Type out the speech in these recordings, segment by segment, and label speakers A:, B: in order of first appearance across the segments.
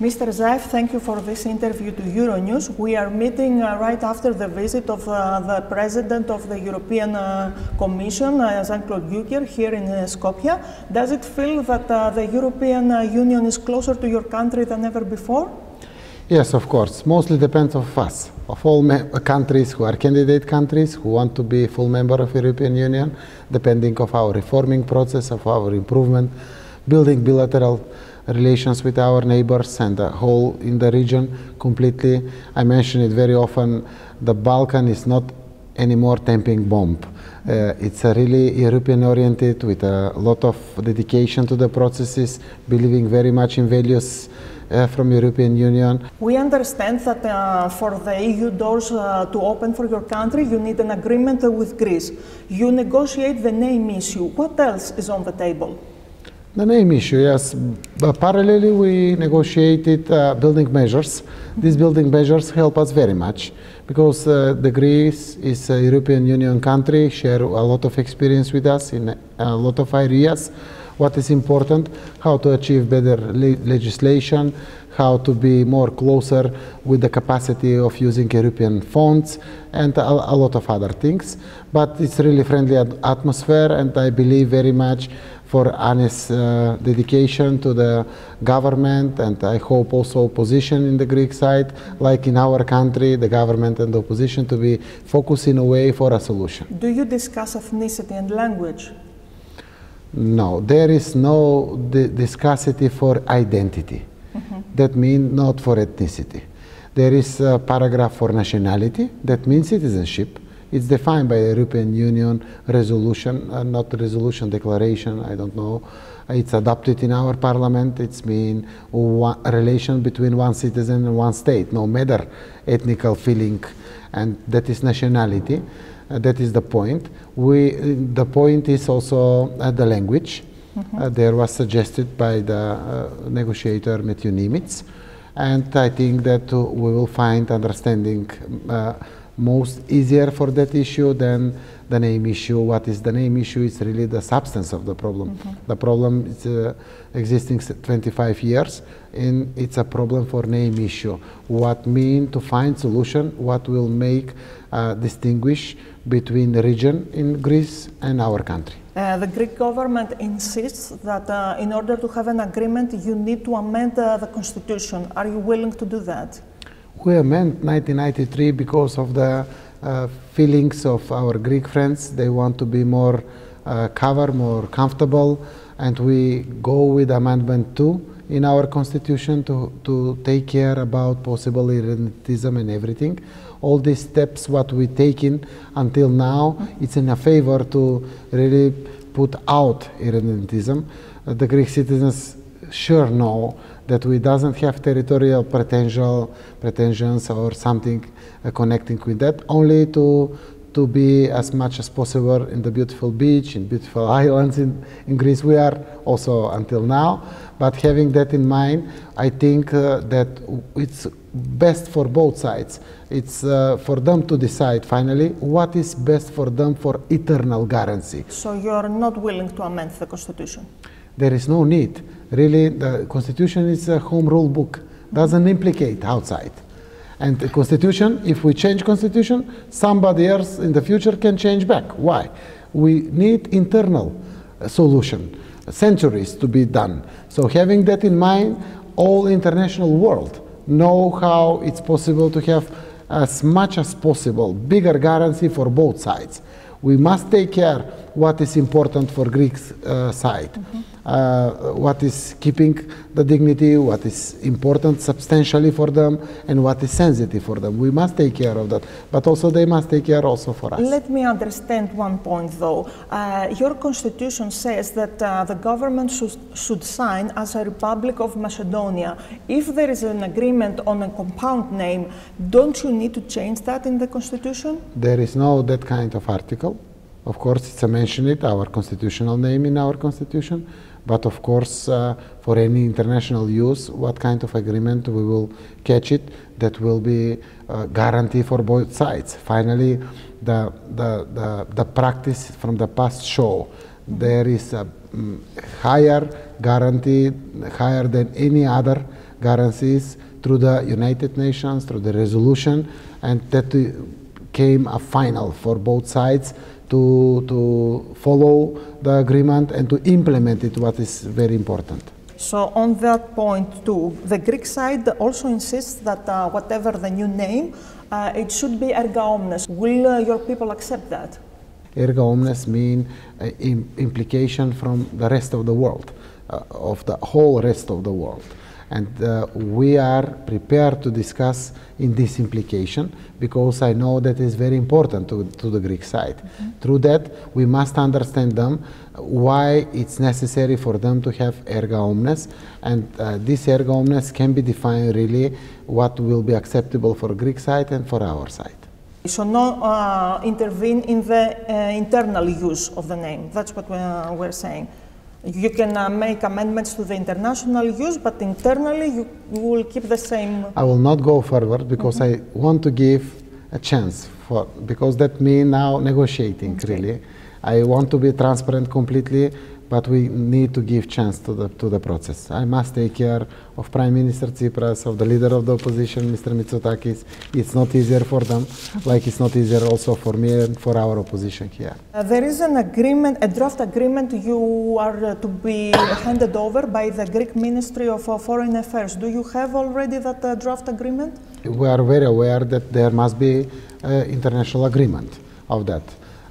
A: Mr. Zάεφ, thank you for this interview to Euronews. We are meeting right after the visit of the President of the European Commission, Jean-Claude Juncker, here in Skopje. Does it feel that the European Union is closer to your country than ever before?
B: Yes, of course. Mostly depends on us, of all countries who are candidate countries, who want to be full member of European Union, depending of our reforming process, of our improvement, building bilateral relations with our neighbors and the whole in the region completely. I mention it very often, the Balkan is not anymore tempting bomb. It's a really European oriented with a lot of dedication to the processes, believing very much in values from European Union.
A: We understand that for the EU doors to open for your country, you need an agreement with Greece. You negotiate the name issue. What else is on the table?
B: The name issue, yes. But parallelly, we negotiated building measures. These building measures help us very much because the Greece is a European Union country, share a lot of experience with us in a lot of areas. What is important, how to achieve better legislation, how to be more closer with the capacity of using European funds, and a lot of other things. But it's really friendly atmosphere, and I believe very much for honest dedication to the government, and I hope also opposition in the Greek side, like in our country, the government and the opposition to be focused in a way for a solution.
A: Do you discuss ethnicity and language?
B: No, there is no discussity for identity. That means not for ethnicity. There is a paragraph for nationality, that means citizenship. It's defined by the European Union resolution, not resolution, declaration, I don't know. It's adopted in our parliament. It's mean a relation between one citizen and one state, no matter ethnical feeling, and that is nationality. That is the point. The point is also the language. There was suggested by the negotiator Matthew Nimitz, and I think that we will find understanding most easier for that issue than the name issue. What is the name issue is really the substance of the problem. The problem is existing 25 years, and it's a problem for name issue. What mean to find solution, what will make distinguish between the region in Greece and our country.
A: The Greek government insists that in order to have an agreement, you need to amend the constitution. Are you willing to do that?
B: We amend 1993 because of the feelings of our Greek friends. They want to be more covered, more comfortable, and we go with Amendment 2 in our constitution to take care about possible irredentism and everything. All these steps, what we taken until now, it's in a favor to really put out irredentism. The Greek citizens sure know that we doesn't have territorial pretensions or something connecting with that, only to be as much as possible in the beautiful beach, in beautiful islands in Greece. We are also until now, but having that in mind, I think that it's best for both sides. It's for them to decide finally what is best for them for eternal guarantee.
A: So you're not willing to amend the constitution?
B: There is no need. Really, the constitution is a home rule book. Doesn't implicate outside. And the constitution, if we change constitution, somebody else in the future can change back. Why? We need internal solution, centuries to be done. So having that in mind, all international world know how it's possible to have as much as possible bigger guarantee for both sides. We must take care what is important for Greek side. What is keeping the dignity, what is important substantially for them, and what is sensitive for them. We must take care of that, but also they must take care also for us.
A: Let me understand one point though. Your constitution says that the government should sign as a Republic of Macedonia. If there is an agreement on a compound name, don't you need to change that in the constitution?
B: There is no that kind of article. Of course, it's a mention it, our constitutional name in our constitution. But of course, for any international use, what kind of agreement we will catch it, that will be a guarantee for both sides. Finally, the practice from the past show there is a higher guarantee, higher than any other guarantees through the United Nations, through the resolution, and that came a final for both sides to follow the agreement and to implement it, what is very important.
A: So on that point too, the Greek side also insists that whatever the new name, it should be erga omnes. Will your people accept that?
B: Erga omnes mean implication from the rest of the world, of the whole rest of the world. And we are prepared to discuss in this implication, because I know that is very important to the Greek side. Through that, we must understand them, why it's necessary for them to have erga omnes, and this erga omnes can be defined really what will be acceptable for Greek side and for our side.
A: So no intervene in the internal use of the name. That's what we're saying. You can make amendments to the international use, but internally you will keep the same.
B: I will not go forward because I want to give a chance for, because that means now negotiating really. I want to be transparent completely, but we need to give chance to the process. I must take care of Prime Minister Tsipras, of the leader of the opposition, Mr. Mitsotakis. It's not easier for them, like it's not easier also for me and for our opposition here.
A: There is an agreement, a draft agreement you are to be handed over by the Greek Ministry of Foreign Affairs. Do you have already that draft agreement?
B: We are very aware that there must be international agreement of that.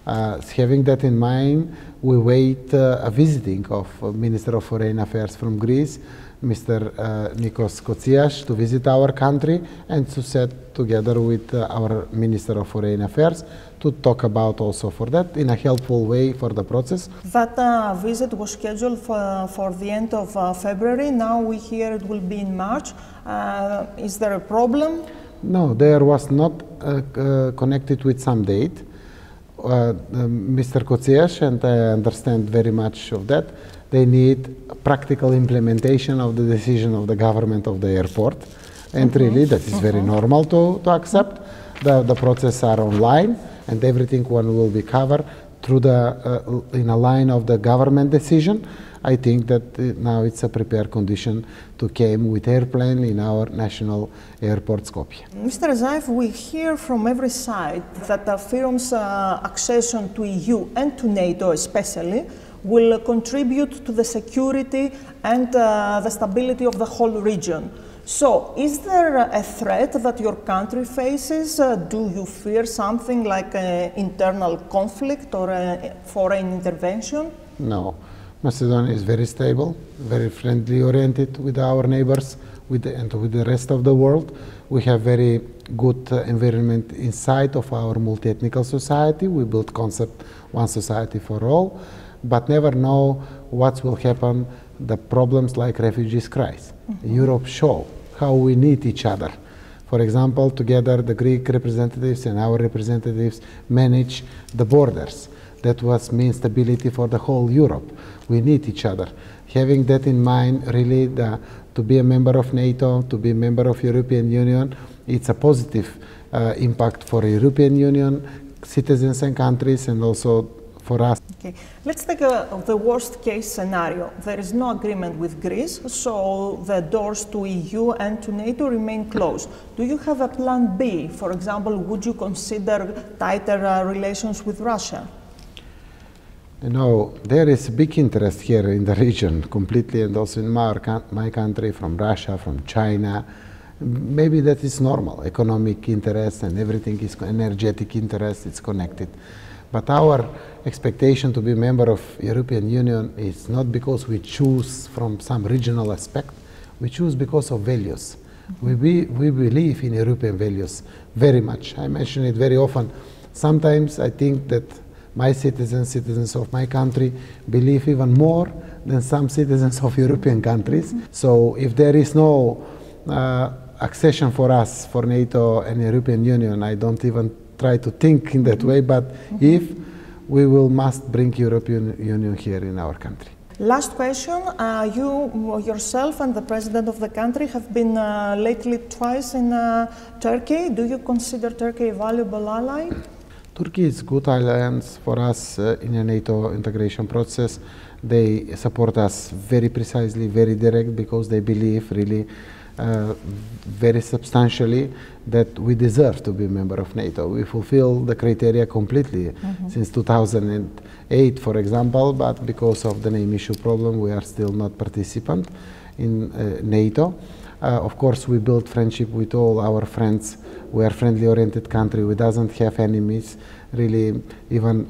B: Having that in mind, we wait a visiting of Minister of Foreign Affairs from Greece, Mr. Nikos Kotsias, to visit our country and to sit together with our Minister of Foreign Affairs to talk about also for that in a helpful way for the process.
A: That visit was scheduled for the end of February. Now we hear it will be in March. Is there a problem?
B: No, there was not connected with some date. Mr. Kotsias, and I understand very much of that, they need practical implementation of the decision of the government of the airport. And really, that is very normal to accept. The process are online, and everything one will be covered through in a line of the government decision. I think that now it's a prepared condition to came with airplane in our national airport Skopje.
A: Mr. Zάεφ, we hear from every side that Fyrom's accession to EU and to NATO especially will contribute to the security and the stability of the whole region. So, is there a threat that your country faces? Do you fear something like an internal conflict or a foreign intervention?
B: No. Macedonia is very stable, very friendly oriented with our neighbors and with the rest of the world. We have very good environment inside of our multi-ethnical society. We built concept one society for all, but never know what will happen, the problems like refugees crisis. Europe show how we need each other. For example, together the Greek representatives and our representatives manage the borders. That was mean stability for the whole Europe. We need each other. Having that in mind, really, to be a member of NATO, to be a member of European Union, it's a positive impact for European Union, citizens and countries, and also for us.
A: Okay. Let's take the worst case scenario. There is no agreement with Greece, so the doors to EU and to NATO remain closed. Do you have a plan B? For example, would you consider tighter relations with Russia?
B: You know, there is big interest here in the region completely, and also in my country, from Russia, from China. Maybe that is normal. Economic interest and everything is energetic interest, it's connected. But our expectation to be a member of European Union is not because we choose from some regional aspect. We choose because of values. We believe in European values very much. I mention it very often. Sometimes I think that my citizens of my country believe even more than some citizens of European countries. So if there is no accession for us, for NATO and European Union, I don't even try to think in that way, but if we must bring European Union here in our country.
A: Last question. You yourself and the president of the country have been lately twice in Turkey. Do you consider Turkey a valuable ally?
B: Turkey is a good alliance for us in a NATO integration process. They support us very precisely, very direct, because they believe really very substantially that we deserve to be a member of NATO. We fulfill the criteria completely since 2008, for example, but because of the name issue problem, we are still not participant in NATO. Of course, we build friendship with all our friends. We are friendly-oriented country. We doesn't have enemies. Really, even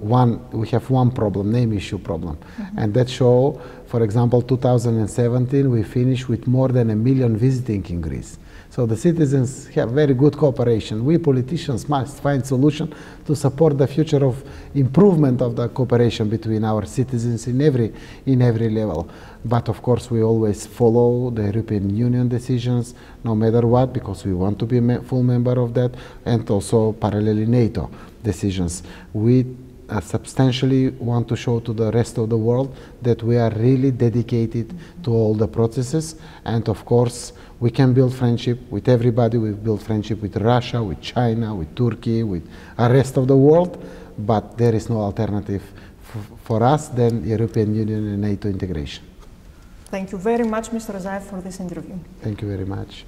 B: we have one problem, name issue problem. And that show, for example, 2017, we finished with more than 1 million visiting in Greece. So the citizens have very good cooperation. We politicians must find solution to support the future of improvement of the cooperation between our citizens in every level. But of course, we always follow the European Union decisions, no matter what, because we want to be a full member of that, and also parallelly NATO decisions. We substantially want to show to the rest of the world that we are really dedicated to all the processes, and of course we can build friendship with everybody. We build friendship with Russia, with China, with Turkey, with the rest of the world, but there is no alternative for us than European Union and NATO integration.
A: Thank you very much, Mr. Zάεφ, for this interview.
B: Thank you very much.